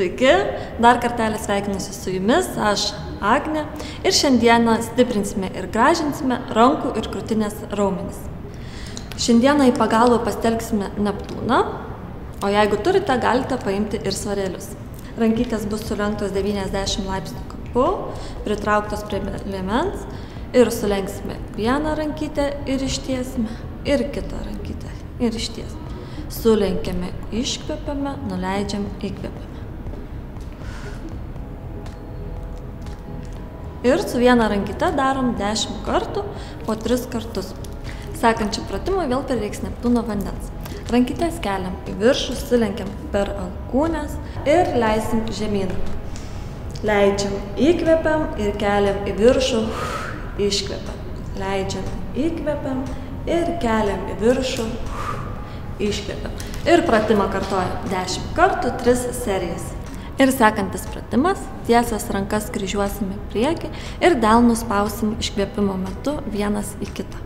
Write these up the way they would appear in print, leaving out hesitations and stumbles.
Sveiki, dar kartelį sveikinusi su jumis, aš Agnė ir šiandieną stiprinsime ir gražinsime rankų ir krūtinės raumenis. Šiandieną į pagalbą pasitelksime Neptūną, o jeigu turite, galite paimti ir svarelius. Rankytės bus sulenktos 90 laipsnių kampu, pritrauktos prie liemens ir sulenksime vieną rankytę ir ištiesime ir kitą rankytę ir ištiesime. Sulenkiame, iškvepiame, nuleidžiam, įkvepiame. Ir su viena rankyte darom 10 kartų po 3 kartus. Sekančiam pratimui vėl prireiks Neptūno vandens. Rankytės keliam į viršų, sulenkiam per alkūnes ir leisim žemyn. Leidžiam, įkvepiam ir keliam į viršų, iškvepiam. Leidžiam, įkvepiam ir keliam į viršų, iškvepiam. Ir pratimą kartojam 10 kartų, 3 serijas. Ir sekantis pratimas, tiesias rankas kryžiuosime priekį ir delnus spausim iškvėpimo metu vienas į kitą.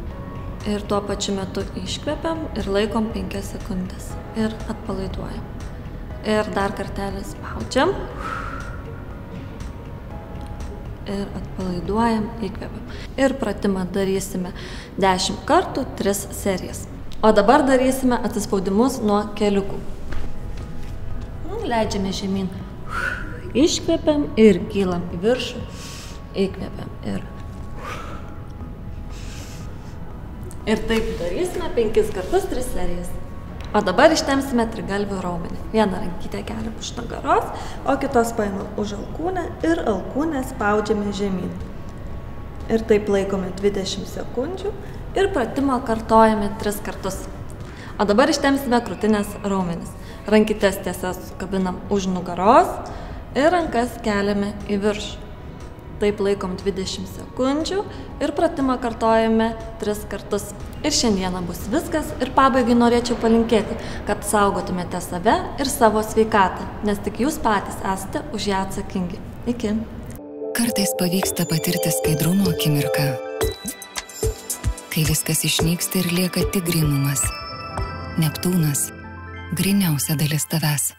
Ir tuo pačiu metu iškvepiam ir laikom 5 sekundės. Ir atpalaiduojam. Ir dar kartelį spaudžiam. Ir atpalaiduojam, įkvepiam. Ir pratimą darysime 10 kartų, 3 serijas. O dabar darysime atsispaudimus nuo keliukų. Leidžiame žemyn. Iškvepiam ir kylam į viršų, įkvepiam ir taip darysime 5 kartus, 3 serijas. O dabar ištempsime trigalvių raumenį. Vieną rankytę keliam už nugaros, o kitos paimam už alkūnę ir alkūnę spaudžiame žemyn. Ir taip laikome 20 sekundžių ir pratimą kartojame 3 kartus. O dabar ištempsime krūtinės raumenis. Rankytės tiesias kabinam už nugaros ir rankas keliame į viršų. Taip laikom 20 sekundžių ir pratimą kartojame 3 kartus. Ir šiandieną bus viskas ir pabaigai norėčiau palinkėti, kad saugotumėte save ir savo sveikatą, nes tik jūs patys esate už ją atsakingi. Iki. Kartais pavyksta patirti skaidrumo akimirką, kai viskas išnyksta ir lieka tik grynumas. Neptūnas – gryniausia dalis tavęs.